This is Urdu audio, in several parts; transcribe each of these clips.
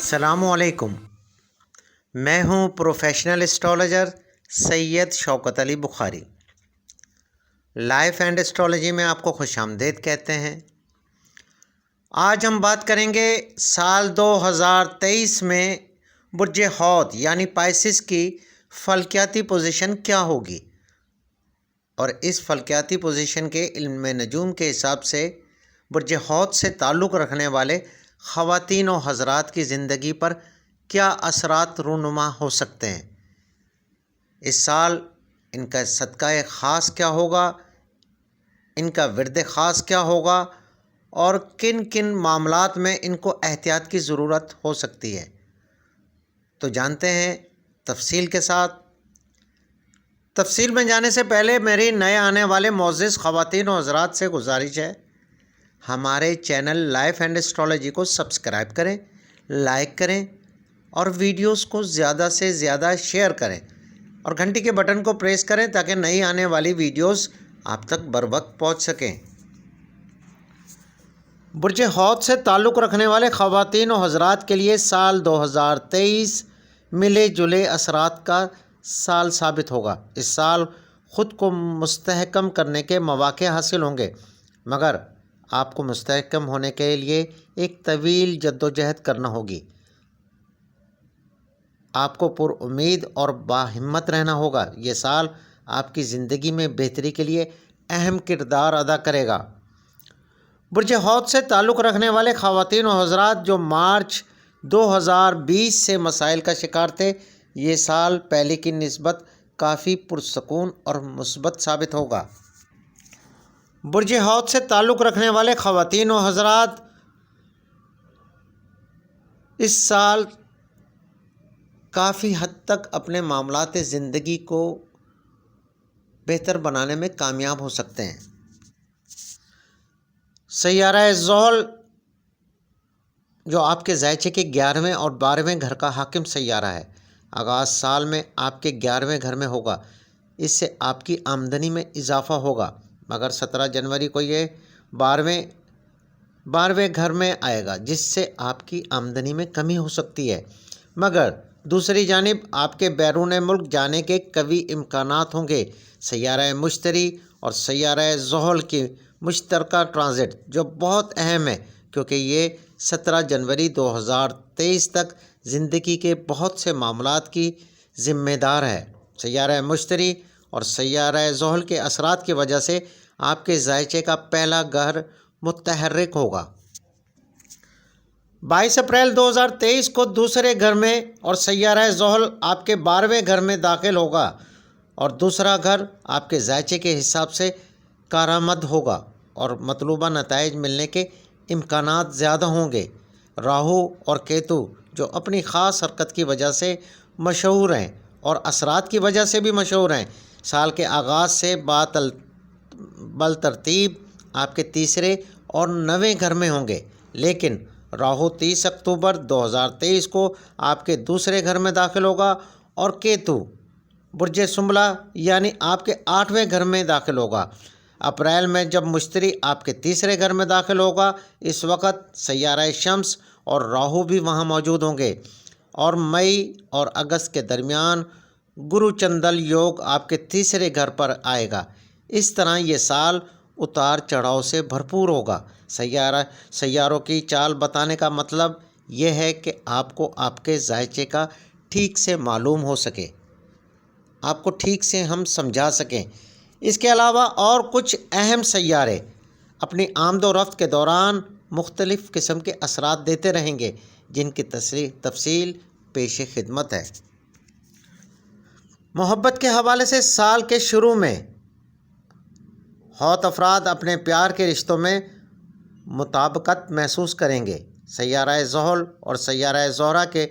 السلام علیکم۔ میں ہوں professional astrologer Syed Shaukat Ali Bukhari. Life and astrology میں آپ کو خوش آمدید کہتے ہیں۔ آج ہم بات کریں گے سال 2023 میں برج حوت یعنی پائسس کی فلکیاتی پوزیشن کیا ہوگی، اور اس فلکیاتی پوزیشن کے علم نجوم کے حساب سے برج حوت سے تعلق رکھنے والے خواتین و حضرات کی زندگی پر کیا اثرات رونما ہو سکتے ہیں۔ اس سال ان کا صدقہ خاص کیا ہوگا، ان کا ورد خاص کیا ہوگا، اور کن کن معاملات میں ان کو احتیاط کی ضرورت ہو سکتی ہے، تو جانتے ہیں تفصیل کے ساتھ۔ تفصیل میں جانے سے پہلے میری نئے آنے والے معزز خواتین و حضرات سے گزارش ہے، ہمارے چینل لائف اینڈ اسٹرالوجی کو سبسکرائب کریں، لائک کریں اور ویڈیوز کو زیادہ سے زیادہ شیئر کریں، اور گھنٹی کے بٹن کو پریس کریں تاکہ نئی آنے والی ویڈیوز آپ تک بروقت پہنچ سکیں۔ برج حوت سے تعلق رکھنے والے خواتین و حضرات کے لیے سال 2023 ملے جلے اثرات کا سال ثابت ہوگا۔ اس سال خود کو مستحکم کرنے کے مواقع حاصل ہوں گے، مگر آپ کو مستحکم ہونے کے لیے ایک طویل جدوجہد کرنا ہوگی۔ آپ کو پر امید اور باہمت رہنا ہوگا۔ یہ سال آپ کی زندگی میں بہتری کے لیے اہم کردار ادا کرے گا۔ برج حوت سے تعلق رکھنے والے خواتین و حضرات جو مارچ 2020 سے مسائل کا شکار تھے، یہ سال پہلے کی نسبت کافی پرسکون اور مثبت ثابت ہوگا۔ برج حوت سے تعلق رکھنے والے خواتین و حضرات اس سال کافی حد تک اپنے معاملات زندگی کو بہتر بنانے میں کامیاب ہو سکتے ہیں۔ سیارہ زحل جو آپ کے ذائچے کے 11ویں اور 12ویں گھر کا حاکم سیارہ ہے، آغاز سال میں آپ کے 11ویں گھر میں ہوگا۔ اس سے آپ کی آمدنی میں اضافہ ہوگا، مگر 17 جنوری کو یہ 12ویں گھر میں آئے گا، جس سے آپ کی آمدنی میں کمی ہو سکتی ہے۔ مگر دوسری جانب آپ کے بیرون ملک جانے کے قوی امکانات ہوں گے۔ سیارہ مشتری اور سیارہ زحل کی مشترکہ ٹرانزٹ جو بہت اہم ہے، کیونکہ یہ 17 جنوری 2023 تک زندگی کے بہت سے معاملات کی ذمہ دار ہے۔ سیارہ مشتری اور سیارہ زحل کے اثرات کی وجہ سے آپ کے ذائچے کا پہلا گھر متحرک ہوگا۔ 22 اپریل 2023 کو دوسرے گھر میں اور سیارہ زحل آپ کے 12ویں گھر میں داخل ہوگا، اور دوسرا گھر آپ کے ذائچے کے حساب سے کارآمد ہوگا اور مطلوبہ نتائج ملنے کے امکانات زیادہ ہوں گے۔ راہو اور کیتو جو اپنی خاص حرکت کی وجہ سے مشہور ہیں اور اثرات کی وجہ سے بھی مشہور ہیں، سال کے آغاز سے بالترتیب آپ کے تیسرے اور 9ویں گھر میں ہوں گے، لیکن راہو 30 اکتوبر 2023 کو آپ کے دوسرے گھر میں داخل ہوگا، اور کیتو برج سنبلہ یعنی آپ کے 8ویں گھر میں داخل ہوگا۔ اپریل میں جب مشتری آپ کے تیسرے گھر میں داخل ہوگا، اس وقت سیارہ شمس اور راہو بھی وہاں موجود ہوں گے، اور مئی اور اگست کے درمیان گرو چندل یوگ آپ کے تیسرے گھر پر آئے گا۔ اس طرح یہ سال اتار چڑھاؤ سے بھرپور ہوگا۔ سیاروں کی چال بتانے کا مطلب یہ ہے کہ آپ کو آپ کے ذائچے کا ٹھیک سے معلوم ہو سکے، آپ کو ٹھیک سے ہم سمجھا سکیں۔ اس کے علاوہ اور کچھ اہم سیارے اپنی آمد و رفت کے دوران مختلف قسم کے اثرات دیتے رہیں گے، جن کی تفصیل پیش خدمت ہے۔ محبت کے حوالے سے سال کے شروع میں حوت افراد اپنے پیار کے رشتوں میں مطابقت محسوس کریں گے۔ سیارہ زحل اور سیارہ زہرہ کے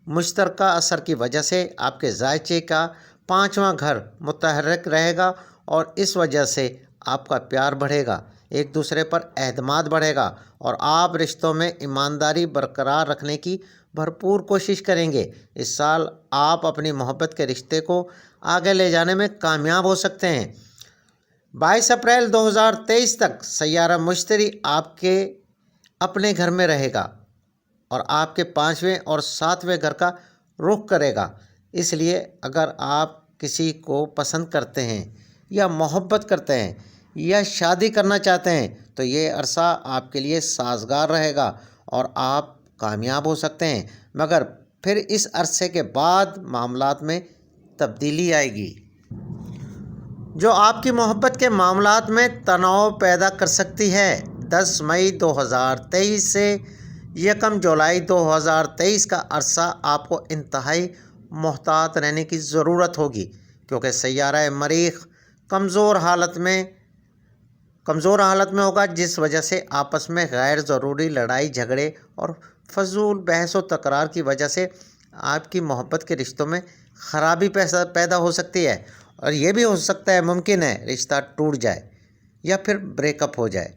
مشترکہ اثر کی وجہ سے آپ کے ذائچے کا 5واں گھر متحرک رہے گا، اور اس وجہ سے آپ کا پیار بڑھے گا، ایک دوسرے پر اعتماد بڑھے گا، اور آپ رشتوں میں ایمانداری برقرار رکھنے کی بھرپور کوشش کریں گے۔ اس سال آپ اپنی محبت کے رشتے کو آگے لے جانے میں کامیاب ہو سکتے ہیں۔ 22 اپریل 2023 تک سیارہ مشتری آپ کے اپنے گھر میں رہے گا، اور آپ کے 5ویں اور 7ویں گھر کا رخ کرے گا۔ اس لیے اگر آپ کسی کو پسند کرتے ہیں یا محبت کرتے ہیں یا شادی کرنا چاہتے ہیں تو یہ عرصہ آپ کے لیے سازگار رہے گا اور آپ کامیاب ہو سکتے ہیں، مگر پھر اس عرصے کے بعد معاملات میں تبدیلی آئے گی جو آپ کی محبت کے معاملات میں تناؤ پیدا کر سکتی ہے۔ 10 مئی 2023 سے 1 جولائی 2023 کا عرصہ آپ کو انتہائی محتاط رہنے کی ضرورت ہوگی، کیونکہ سیارہ مریخ کمزور حالت میں ہوگا، جس وجہ سے آپس میں غیر ضروری لڑائی جھگڑے اور فضول بحث و تکرار کی وجہ سے آپ کی محبت کے رشتوں میں خرابی پیدا ہو سکتی ہے، اور یہ بھی ہو سکتا ہے، ممکن ہے رشتہ ٹوٹ جائے یا پھر بریک اپ ہو جائے۔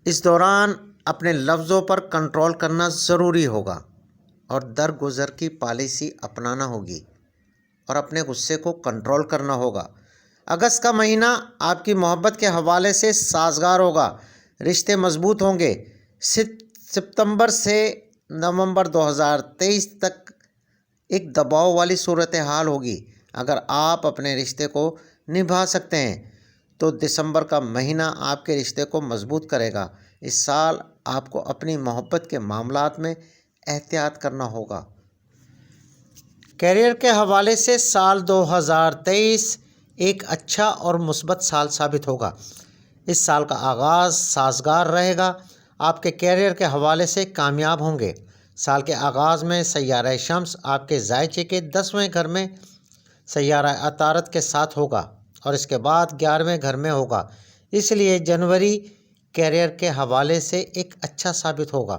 اس دوران اپنے لفظوں پر کنٹرول کرنا ضروری ہوگا اور درگزر کی پالیسی اپنانا ہوگی اور اپنے غصے کو کنٹرول کرنا ہوگا۔ اگست کا مہینہ آپ کی محبت کے حوالے سے سازگار ہوگا، رشتے مضبوط ہوں گے۔ ستمبر سے نومبر 2023 تک ایک دباؤ والی صورتحال ہوگی۔ اگر آپ اپنے رشتے کو نبھا سکتے ہیں تو دسمبر کا مہینہ آپ کے رشتے کو مضبوط کرے گا۔ اس سال آپ کو اپنی محبت کے معاملات میں احتیاط کرنا ہوگا۔ کیریئر کے حوالے سے سال 2023 ایک اچھا اور مثبت سال ثابت ہوگا۔ اس سال کا آغاز سازگار رہے گا، آپ کے کیریئر کے حوالے سے کامیاب ہوں گے۔ سال کے آغاز میں سیارہ شمس آپ کے ذائچے کے 10ویں گھر میں سیارہ عطارد کے ساتھ ہوگا اور اس کے بعد 11ویں گھر میں ہوگا، اس لیے جنوری کیریئر کے حوالے سے ایک اچھا ثابت ہوگا۔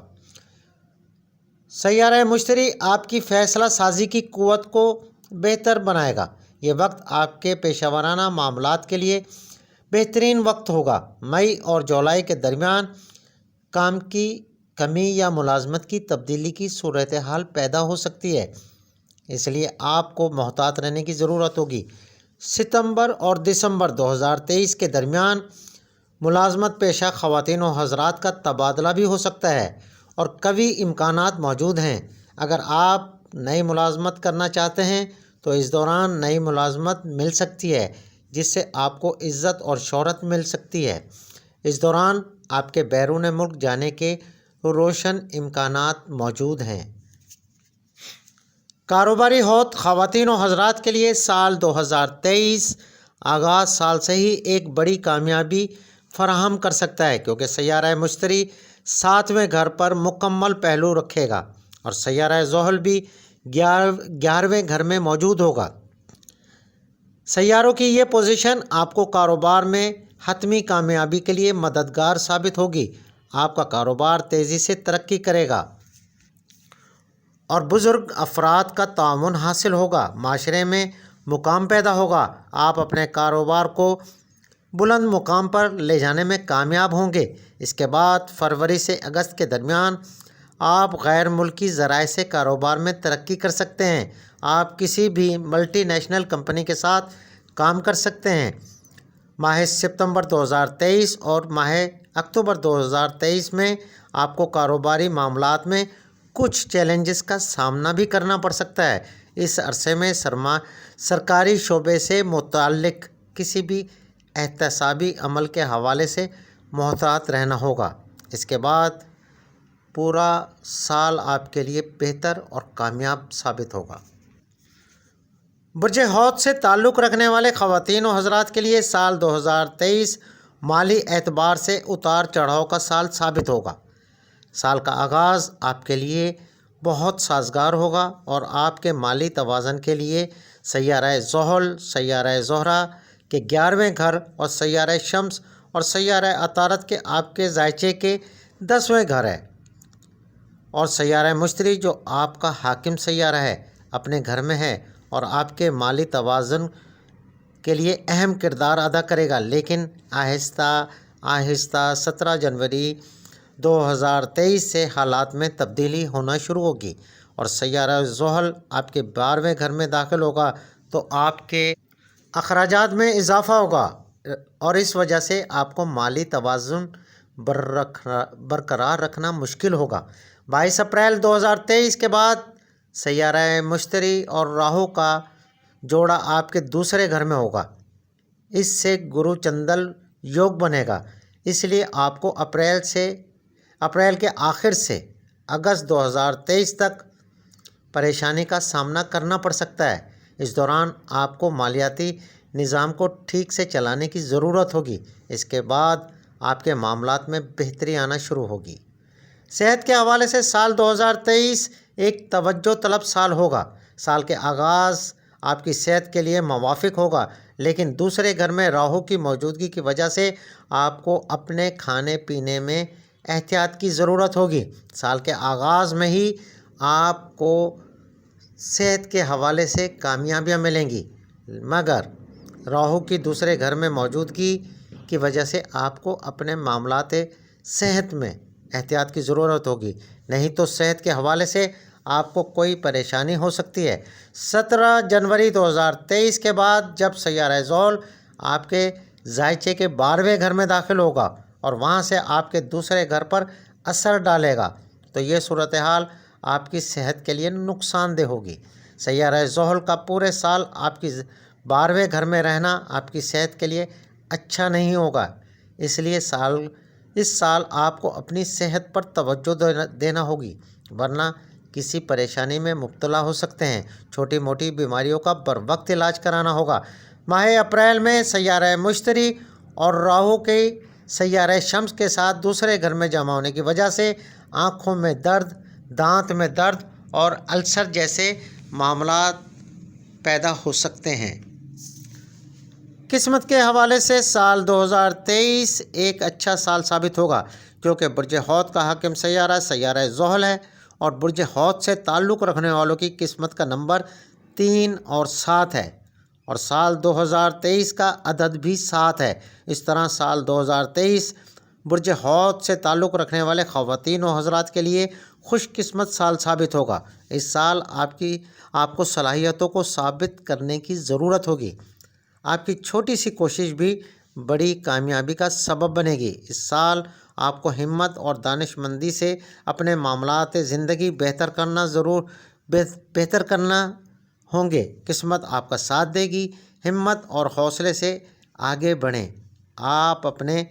سیارہ مشتری آپ کی فیصلہ سازی کی قوت کو بہتر بنائے گا۔ یہ وقت آپ کے پیشہ ورانہ معاملات کے لیے بہترین وقت ہوگا۔ مئی اور جولائی کے درمیان کام کی کمی یا ملازمت کی تبدیلی کی صورتحال پیدا ہو سکتی ہے، اس لیے آپ کو محتاط رہنے کی ضرورت ہوگی۔ ستمبر اور دسمبر 2023 کے درمیان ملازمت پیشہ خواتین و حضرات کا تبادلہ بھی ہو سکتا ہے اور قوی امکانات موجود ہیں۔ اگر آپ نئی ملازمت کرنا چاہتے ہیں تو اس دوران نئی ملازمت مل سکتی ہے جس سے آپ کو عزت اور شہرت مل سکتی ہے۔ اس دوران آپ کے بیرون ملک جانے کے روشن امکانات موجود ہیں۔ کاروباری حوت خواتین و حضرات کے لیے سال 2023 آغاز سال سے ہی ایک بڑی کامیابی فراہم کر سکتا ہے، کیونکہ سیارہ مشتری 7ویں گھر پر مکمل پہلو رکھے گا اور سیارہ زحل بھی 11ویں گھر میں موجود ہوگا۔ سیاروں کی یہ پوزیشن آپ کو کاروبار میں حتمی کامیابی کے لیے مددگار ثابت ہوگی۔ آپ کا کاروبار تیزی سے ترقی کرے گا اور بزرگ افراد کا تعاون حاصل ہوگا۔ معاشرے میں مقام پیدا ہوگا، آپ اپنے کاروبار کو بلند مقام پر لے جانے میں کامیاب ہوں گے۔ اس کے بعد فروری سے اگست کے درمیان آپ غیر ملکی ذرائع سے کاروبار میں ترقی کر سکتے ہیں۔ آپ کسی بھی ملٹی نیشنل کمپنی کے ساتھ کام کر سکتے ہیں۔ ماہ ستمبر 2023 اور ماہ اکتوبر 2023 میں آپ کو کاروباری معاملات میں کچھ چیلنجز کا سامنا بھی کرنا پڑ سکتا ہے۔ اس عرصے میں سرکاری شعبے سے متعلق کسی بھی احتسابی عمل کے حوالے سے محتاط رہنا ہوگا۔ اس کے بعد پورا سال آپ کے لیے بہتر اور کامیاب ثابت ہوگا۔ برج حوت سے تعلق رکھنے والے خواتین و حضرات کے لیے سال 2023 مالی اعتبار سے اتار چڑھاؤ کا سال ثابت ہوگا۔ سال کا آغاز آپ کے لیے بہت سازگار ہوگا اور آپ کے مالی توازن کے لیے سیارہ زحل، سیارہ زہرہ کے 11ویں گھر اور سیارہ شمس اور سیارہ عطارد کے آپ کے ذائچے کے 10ویں گھر ہے اور سیارہ مشتری جو آپ کا حاکم سیارہ ہے اپنے گھر میں ہے اور آپ کے مالی توازن کے لیے اہم کردار ادا کرے گا، لیکن آہستہ آہستہ 17 جنوری 2023 سے حالات میں تبدیلی ہونا شروع ہوگی اور سیارہ زحل آپ کے 12ویں گھر میں داخل ہوگا تو آپ کے اخراجات میں اضافہ ہوگا اور اس وجہ سے آپ کو مالی توازن برقرار رکھنا مشکل ہوگا۔ 22 اپریل 2023 کے بعد سیارہ مشتری اور راہو کا جوڑا آپ کے دوسرے گھر میں ہوگا۔ اس سے گرو چندل یوگ بنے گا، اس لیے آپ کو اپریل کے آخر سے اگست 2023 تک پریشانی کا سامنا کرنا پڑ سکتا ہے۔ اس دوران آپ کو مالیاتی نظام کو ٹھیک سے چلانے کی ضرورت ہوگی۔ اس کے بعد آپ کے معاملات میں بہتری آنا شروع ہوگی۔ صحت کے حوالے سے سال 2023 ایک توجہ طلب سال ہوگا۔ سال کے آغاز آپ کی صحت کے لیے موافق ہوگا، لیکن دوسرے گھر میں راہو کی موجودگی کی وجہ سے آپ کو اپنے کھانے پینے میں احتیاط کی ضرورت ہوگی۔ سال کے آغاز میں ہی آپ کو صحت کے حوالے سے کامیابیاں ملیں گی، مگر راہو کی دوسرے گھر میں موجودگی کی وجہ سے آپ کو اپنے معاملات صحت میں احتیاط کی ضرورت ہوگی، نہیں تو صحت کے حوالے سے آپ کو کوئی پریشانی ہو سکتی ہے۔ 17 جنوری 2023 کے بعد جب سیارہ زحل آپ کے ذائچے کے 12ویں گھر میں داخل ہوگا اور وہاں سے آپ کے دوسرے گھر پر اثر ڈالے گا، تو یہ صورتحال آپ کی صحت کے لیے نقصان دہ ہوگی۔ سیارہ زحل کا پورے سال آپ کی 12ویں گھر میں رہنا آپ کی صحت کے لیے اچھا نہیں ہوگا، اس لیے اس سال آپ کو اپنی صحت پر توجہ دینا ہوگی، ورنہ کسی پریشانی میں مبتلا ہو سکتے ہیں۔ چھوٹی موٹی بیماریوں کا بروقت علاج کرانا ہوگا۔ ماہ اپریل میں سیارہ مشتری اور راہو کے سیارہ شمس کے ساتھ دوسرے گھر میں جمع ہونے کی وجہ سے آنکھوں میں درد، دانت میں درد اور السر جیسے معاملات پیدا ہو سکتے ہیں۔ قسمت کے حوالے سے سال 2023 ایک اچھا سال ثابت ہوگا، کیونکہ برج حوت کا حاکم سیارہ زحل ہے اور برج حوت سے تعلق رکھنے والوں کی قسمت کا نمبر 3 اور 7 ہے، اور سال 2023 کا عدد بھی 7 ہے۔ اس طرح سال 2023 برج حوت سے تعلق رکھنے والے خواتین و حضرات کے لیے خوش قسمت سال ثابت ہوگا۔ اس سال آپ کو صلاحیتوں کو ثابت کرنے کی ضرورت ہوگی۔ آپ کی چھوٹی سی کوشش بھی بڑی کامیابی کا سبب بنے گی۔ اس سال آپ کو ہمت اور دانش مندی سے اپنے معاملات زندگی بہتر کرنا ہوں گے۔ قسمت آپ کا ساتھ دے گی۔ ہمت اور حوصلے سے آگے بڑھیں، آپ اپنے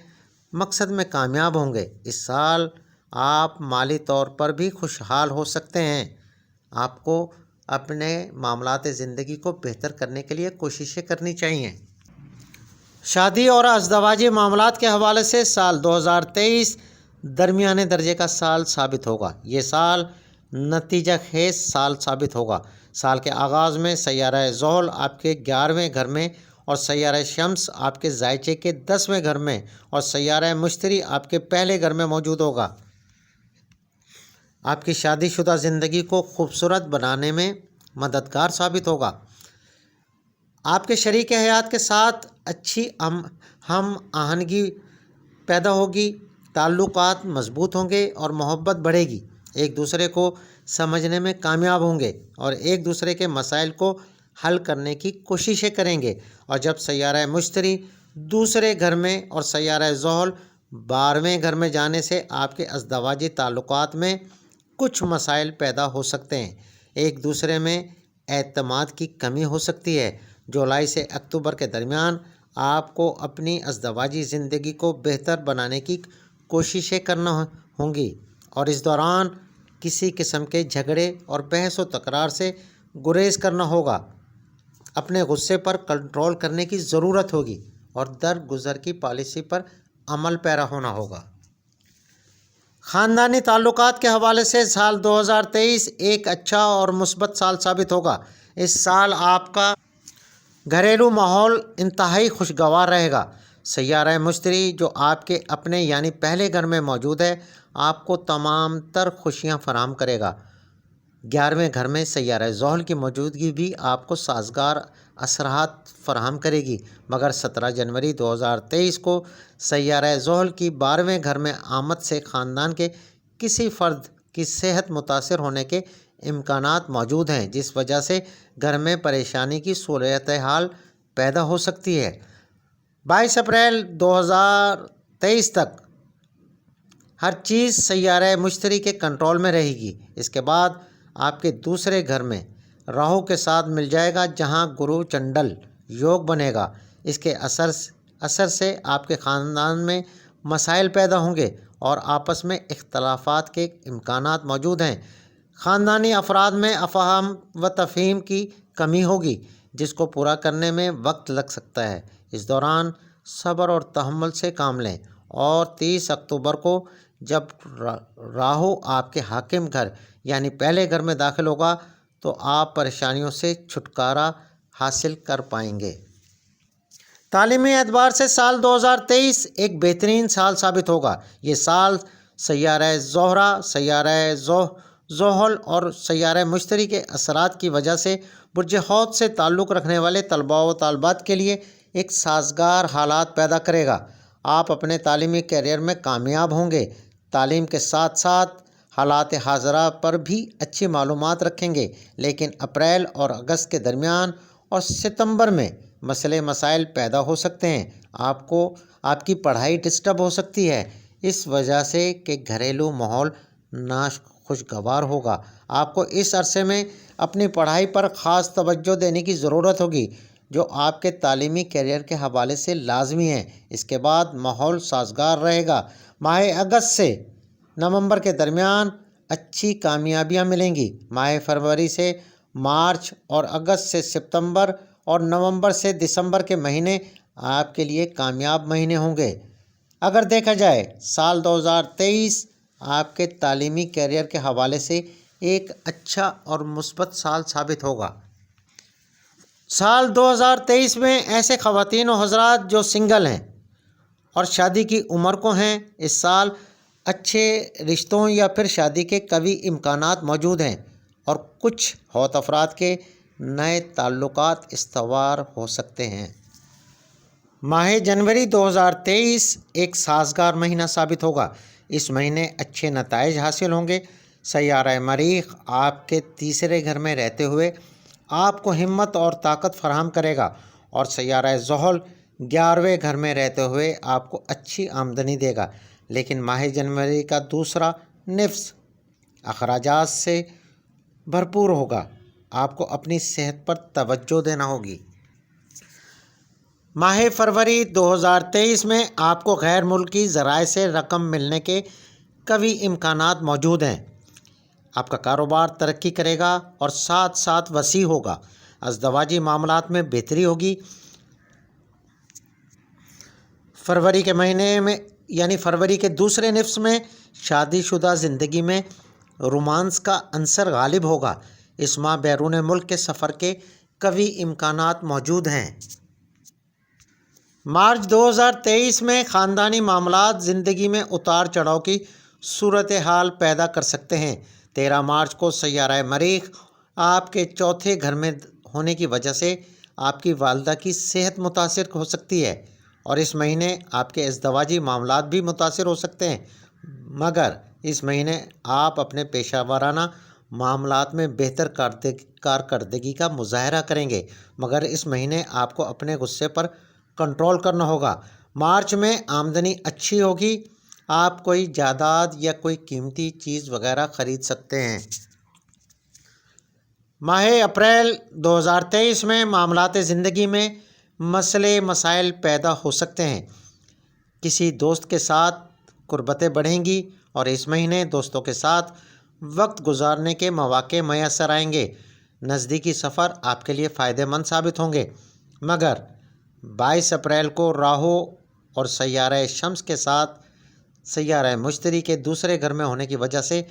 مقصد میں کامیاب ہوں گے۔ اس سال آپ مالی طور پر بھی خوشحال ہو سکتے ہیں۔ آپ کو اپنے معاملات زندگی کو بہتر کرنے کے لیے کوششیں کرنی چاہیے۔ شادی اور ازدواجی معاملات کے حوالے سے سال 2023 درمیانے درجے کا سال ثابت ہوگا۔ یہ سال نتیجہ خیز سال ثابت ہوگا۔ سال کے آغاز میں سیارہ زحل آپ کے 11ویں گھر میں اور سیارہ شمس آپ کے ذائچے کے 10ویں گھر میں اور سیارہ مشتری آپ کے پہلے گھر میں موجود ہوگا۔ آپ کی شادی شدہ زندگی کو خوبصورت بنانے میں مددگار ثابت ہوگا۔ آپ کے شریک حیات کے ساتھ اچھی ہم آہنگی پیدا ہوگی، تعلقات مضبوط ہوں گے اور محبت بڑھے گی۔ ایک دوسرے کو سمجھنے میں کامیاب ہوں گے اور ایک دوسرے کے مسائل کو حل کرنے کی کوششیں کریں گے۔ اور جب سیارہ مشتری دوسرے گھر میں اور سیارہ زحل 12ویں گھر میں جانے سے آپ کے ازدواجی تعلقات میں کچھ مسائل پیدا ہو سکتے ہیں۔ ایک دوسرے میں اعتماد کی کمی ہو سکتی ہے۔ جولائی سے اکتوبر کے درمیان آپ کو اپنی ازدواجی زندگی کو بہتر بنانے کی کوششیں کرنا ہوں گی، اور اس دوران کسی قسم کے جھگڑے اور بحث و تکرار سے گریز کرنا ہوگا۔ اپنے غصے پر کنٹرول کرنے کی ضرورت ہوگی اور درگزر کی پالیسی پر عمل پیرا ہونا ہوگا۔ خاندانی تعلقات کے حوالے سے سال 2023 ایک اچھا اور مثبت سال ثابت ہوگا۔ اس سال آپ کا گھریلو ماحول انتہائی خوشگوار رہے گا۔ سیارہ مشتری جو آپ کے اپنے یعنی پہلے گھر میں موجود ہے، آپ کو تمام تر خوشیاں فراہم کرے گا۔ 11ویں گھر میں سیارہ زحل کی موجودگی بھی آپ کو سازگار اثرات فراہم کرے گی، مگر 17 جنوری 2023 کو سیارہ زحل کی 12ویں گھر میں آمد سے خاندان کے کسی فرد کی صحت متاثر ہونے کے امکانات موجود ہیں، جس وجہ سے گھر میں پریشانی کی صورتحال پیدا ہو سکتی ہے۔ 22 اپریل 2023 تک ہر چیز سیارہ مشتری کے کنٹرول میں رہے گی۔ اس کے بعد آپ کے دوسرے گھر میں راہو کے ساتھ مل جائے گا، جہاں گرو چنڈل یوگ بنے گا۔ اس کے اثر سے آپ کے خاندان میں مسائل پیدا ہوں گے اور آپس میں اختلافات کے امکانات موجود ہیں۔ خاندانی افراد میں افہام و تفہیم کی کمی ہوگی، جس کو پورا کرنے میں وقت لگ سکتا ہے۔ اس دوران صبر اور تحمل سے کام لیں، اور 30 اکتوبر کو جب راہو آپ کے حاکم گھر یعنی پہلے گھر میں داخل ہوگا تو آپ پریشانیوں سے چھٹکارا حاصل کر پائیں گے۔ تعلیمی اعتبار سے سال 2023 ایک بہترین سال ثابت ہوگا۔ یہ سال سیارہ زہرہ، سیارہ زحل اور سیارہ مشتری کے اثرات کی وجہ سے برج حوت سے تعلق رکھنے والے طلباء و طالبات کے لیے ایک سازگار حالات پیدا کرے گا۔ آپ اپنے تعلیمی کیریئر میں کامیاب ہوں گے۔ تعلیم کے ساتھ ساتھ حالات حاضرہ پر بھی اچھی معلومات رکھیں گے، لیکن اپریل اور اگست کے درمیان اور ستمبر میں مسائل پیدا ہو سکتے ہیں۔ آپ کی پڑھائی ڈسٹرب ہو سکتی ہے، اس وجہ سے کہ گھریلو ماحول ناخوشگوار ہوگا۔ آپ کو اس عرصے میں اپنی پڑھائی پر خاص توجہ دینے کی ضرورت ہوگی، جو آپ کے تعلیمی کیریئر کے حوالے سے لازمی ہے۔ اس کے بعد ماحول سازگار رہے گا۔ ماہ اگست سے نومبر کے درمیان اچھی کامیابیاں ملیں گی۔ ماہ فروری سے مارچ اور اگست سے ستمبر اور نومبر سے دسمبر کے مہینے آپ کے لیے کامیاب مہینے ہوں گے۔ اگر دیکھا جائے سال 2023 آپ کے تعلیمی کیریئر کے حوالے سے ایک اچھا اور مثبت سال ثابت ہوگا۔ سال 2023 میں ایسے خواتین و حضرات جو سنگل ہیں اور شادی کی عمر کو ہیں، اس سال اچھے رشتوں یا پھر شادی کے قوی امکانات موجود ہیں، اور کچھ حوت افراد کے نئے تعلقات استوار ہو سکتے ہیں۔ ماہ جنوری 2023 ایک سازگار مہینہ ثابت ہوگا۔ اس مہینے اچھے نتائج حاصل ہوں گے۔ سیارہ مریخ آپ کے تیسرے گھر میں رہتے ہوئے آپ کو ہمت اور طاقت فراہم کرے گا، اور سیارہ زحل 11ویں گھر میں رہتے ہوئے آپ کو اچھی آمدنی دے گا۔ لیکن ماہ جنوری کا دوسرا نصف اخراجات سے بھرپور ہوگا۔ آپ کو اپنی صحت پر توجہ دینا ہوگی۔ ماہ فروری 2023 میں آپ کو غیر ملکی ذرائع سے رقم ملنے کے قوی امکانات موجود ہیں۔ آپ کا کاروبار ترقی کرے گا اور ساتھ ساتھ وسیع ہوگا۔ ازدواجی معاملات میں بہتری ہوگی۔ فروری کے مہینے میں یعنی فروری کے دوسرے نصف میں شادی شدہ زندگی میں رومانس کا عنصر غالب ہوگا۔ اس ماہ بیرون ملک کے سفر کے قوی امکانات موجود ہیں۔ مارچ 2023 میں خاندانی معاملات زندگی میں اتار چڑھاؤ کی صورتحال پیدا کر سکتے ہیں۔ 13 مارچ کو سیارہ مریخ آپ کے چوتھے گھر میں ہونے کی وجہ سے آپ کی والدہ کی صحت متاثر ہو سکتی ہے، اور اس مہینے آپ کے ازدواجی معاملات بھی متاثر ہو سکتے ہیں۔ مگر اس مہینے آپ اپنے پیشہ ورانہ معاملات میں بہتر کارکردگی کا مظاہرہ کریں گے، مگر اس مہینے آپ کو اپنے غصے پر کنٹرول کرنا ہوگا۔ مارچ میں آمدنی اچھی ہوگی۔ آپ کوئی جائیداد یا کوئی قیمتی چیز وغیرہ خرید سکتے ہیں۔ ماہ اپریل 2023 میں معاملات زندگی میں مسائل پیدا ہو سکتے ہیں۔ کسی دوست کے ساتھ قربتیں بڑھیں گی، اور اس مہینے دوستوں کے ساتھ وقت گزارنے کے مواقع میسر آئیں گے۔ نزدیکی سفر آپ کے لیے فائدہ مند ثابت ہوں گے، مگر 22 اپریل کو راہو اور سیارہ شمس کے ساتھ سیارہ مشتری کے دوسرے گھر میں ہونے کی وجہ سے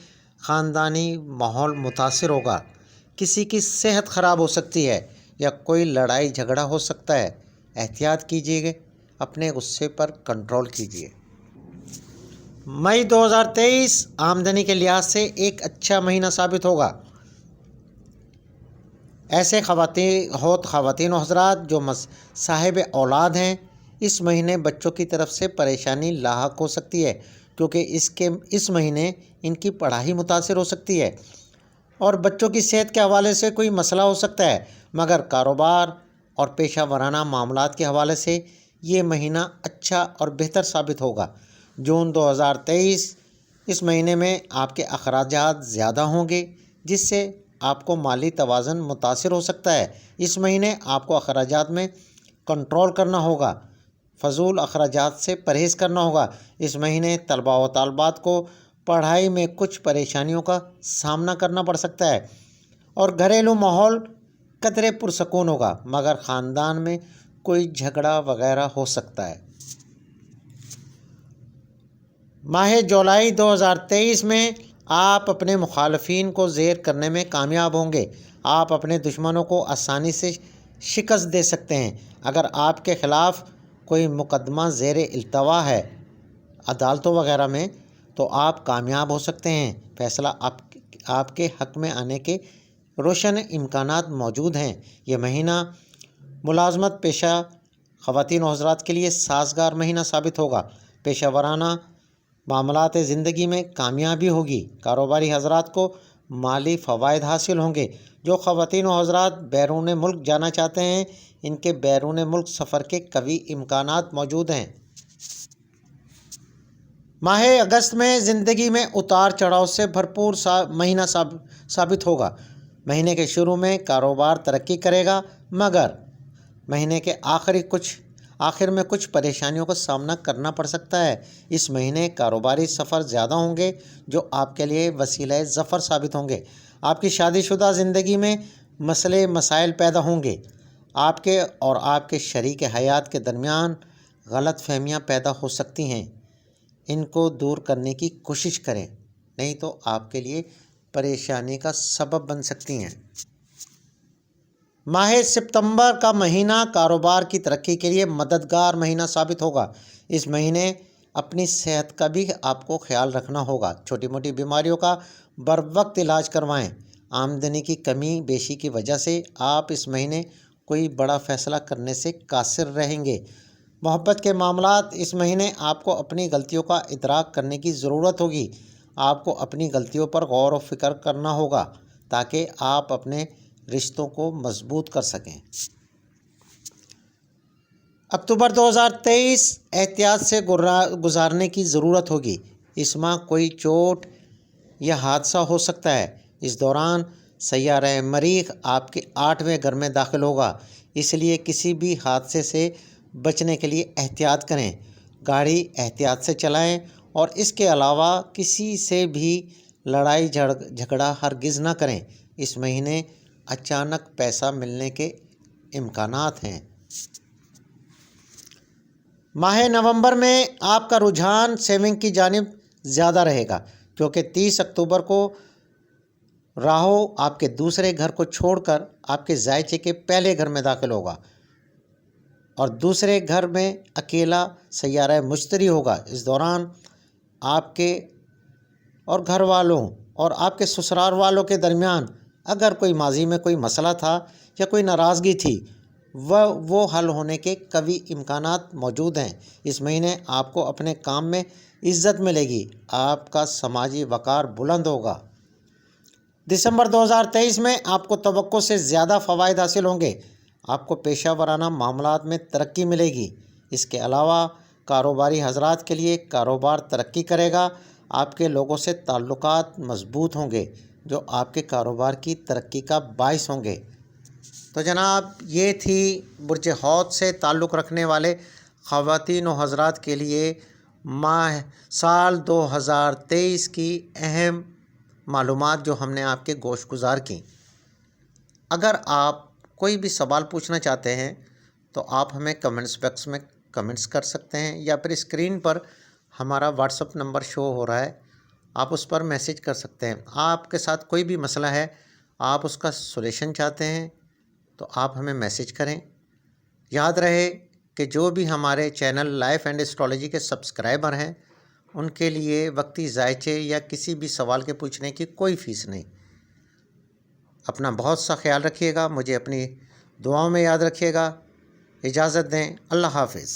خاندانی ماحول متاثر ہوگا۔ کسی کی صحت خراب ہو سکتی ہے یا کوئی لڑائی جھگڑا ہو سکتا ہے۔ احتیاط کیجیے، اپنے غصے پر کنٹرول کیجیے۔ مئی 2023 آمدنی کے لحاظ سے ایک اچھا مہینہ ثابت ہوگا۔ ایسے خواتین و حضرات جو صاحب اولاد ہیں، اس مہینے بچوں کی طرف سے پریشانی لاحق ہو سکتی ہے، کیونکہ اس مہینے ان کی پڑھائی متاثر ہو سکتی ہے، اور بچوں کی صحت کے حوالے سے کوئی مسئلہ ہو سکتا ہے۔ مگر کاروبار اور پیشہ ورانہ معاملات کے حوالے سے یہ مہینہ اچھا اور بہتر ثابت ہوگا۔ جون 2023 اس مہینے میں آپ کے اخراجات زیادہ ہوں گے، جس سے آپ کو مالی توازن متاثر ہو سکتا ہے۔ اس مہینے آپ کو اخراجات میں کنٹرول کرنا ہوگا، فضول اخراجات سے پرہیز کرنا ہوگا۔ اس مہینے طلباء و طالبات کو پڑھائی میں کچھ پریشانیوں کا سامنا کرنا پڑ سکتا ہے اور گھریلو ماحول قدرے پرسکون ہوگا، مگر خاندان میں کوئی جھگڑا وغیرہ ہو سکتا ہے۔ ماہ جولائی 2023 میں آپ اپنے مخالفین کو زیر کرنے میں کامیاب ہوں گے۔ آپ اپنے دشمنوں کو آسانی سے شکست دے سکتے ہیں۔ اگر آپ کے خلاف کوئی مقدمہ زیر التوا ہے عدالتوں وغیرہ میں، تو آپ کامیاب ہو سکتے ہیں۔ فیصلہ آپ کے حق میں آنے کے روشن امکانات موجود ہیں۔ یہ مہینہ ملازمت پیشہ خواتین و حضرات کے لیے سازگار مہینہ ثابت ہوگا۔ پیشہ ورانہ معاملات زندگی میں کامیابی ہوگی۔ کاروباری حضرات کو مالی فوائد حاصل ہوں گے۔ جو خواتین و حضرات بیرون ملک جانا چاہتے ہیں، ان کے بیرون ملک سفر کے قوی امکانات موجود ہیں۔ ماہ اگست میں زندگی میں اتار چڑھاؤ سے بھرپور مہینہ ثابت ہوگا۔ مہینے کے شروع میں کاروبار ترقی کرے گا، مگر مہینے کے آخر میں کچھ پریشانیوں کا سامنا کرنا پڑ سکتا ہے۔ اس مہینے کاروباری سفر زیادہ ہوں گے، جو آپ کے لیے وسیلہ ظفر ثابت ہوں گے۔ آپ کی شادی شدہ زندگی میں مسائل پیدا ہوں گے۔ آپ کے اور آپ کے شریک حیات کے درمیان غلط فہمیاں پیدا ہو سکتی ہیں۔ ان کو دور کرنے کی کوشش کریں، نہیں تو آپ کے لیے پریشانی کا سبب بن سکتی ہیں۔ ماہ ستمبر کا مہینہ کاروبار کی ترقی کے لیے مددگار مہینہ ثابت ہوگا۔ اس مہینے اپنی صحت کا بھی آپ کو خیال رکھنا ہوگا۔ چھوٹی موٹی بیماریوں کا بروقت علاج کروائیں۔ آمدنی کی کمی بیشی کی وجہ سے آپ اس مہینے کوئی بڑا فیصلہ کرنے سے قاصر رہیں گے۔ محبت کے معاملات اس مہینے آپ کو اپنی غلطیوں کا ادراک کرنے کی ضرورت ہوگی۔ آپ کو اپنی غلطیوں پر غور و فکر کرنا ہوگا تاکہ آپ اپنے رشتوں کو مضبوط کر سکیں۔ اکتوبر 2023 احتیاط سے گزارنے کی ضرورت ہوگی۔ اس ماہ کوئی چوٹ یا حادثہ ہو سکتا ہے۔ اس دوران سیارہ مریخ آپ کے 8ویں گھر میں داخل ہوگا، اس لیے کسی بھی حادثے سے بچنے کے لیے احتیاط کریں۔ گاڑی احتیاط سے چلائیں اور اس کے علاوہ کسی سے بھی لڑائی جھگڑا ہرگز نہ کریں۔ اس مہینے اچانک پیسہ ملنے کے امکانات ہیں۔ ماہ نومبر میں آپ کا رجحان سیونگ کی جانب زیادہ رہے گا، کیونکہ 30 اکتوبر کو راہو آپ کے دوسرے گھر کو چھوڑ کر آپ کے ذائچے کے پہلے گھر میں داخل ہوگا اور دوسرے گھر میں اکیلا سیارہ مشتری ہوگا۔ اس دوران آپ کے اور گھر والوں اور آپ کے سسرال والوں کے درمیان اگر کوئی ماضی میں کوئی مسئلہ تھا یا کوئی ناراضگی تھی، وہ حل ہونے کے قوی امکانات موجود ہیں۔ اس مہینے آپ کو اپنے کام میں عزت ملے گی، آپ کا سماجی وقار بلند ہوگا۔ دسمبر 2023 میں آپ کو توقع سے زیادہ فوائد حاصل ہوں گے۔ آپ کو پیشہ ورانہ معاملات میں ترقی ملے گی۔ اس کے علاوہ کاروباری حضرات کے لیے کاروبار ترقی کرے گا۔ آپ کے لوگوں سے تعلقات مضبوط ہوں گے، جو آپ کے کاروبار کی ترقی کا باعث ہوں گے۔ تو جناب، یہ تھی برج حوت سے تعلق رکھنے والے خواتین و حضرات کے لیے سال 2023 کی اہم معلومات جو ہم نے آپ کے گوش گزار کی۔ اگر آپ کوئی بھی سوال پوچھنا چاہتے ہیں تو آپ ہمیں کمنٹس باکس میں کمنٹس کر سکتے ہیں، یا پھر اسکرین پر ہمارا واٹس اپ نمبر شو ہو رہا ہے، آپ اس پر میسیج کر سکتے ہیں۔ آپ کے ساتھ کوئی بھی مسئلہ ہے، آپ اس کا سولیوشن چاہتے ہیں تو آپ ہمیں میسیج کریں۔ یاد رہے کہ جو بھی ہمارے چینل لائف اینڈ اسٹرالوجی کے سبسکرائبر ہیں، ان کے لیے وقتی ذائچے یا کسی بھی سوال کے پوچھنے کی کوئی فیس نہیں۔ اپنا بہت سا خیال رکھیے گا، مجھے اپنی دعاؤں میں یاد رکھیے گا۔ اجازت دیں، اللہ حافظ۔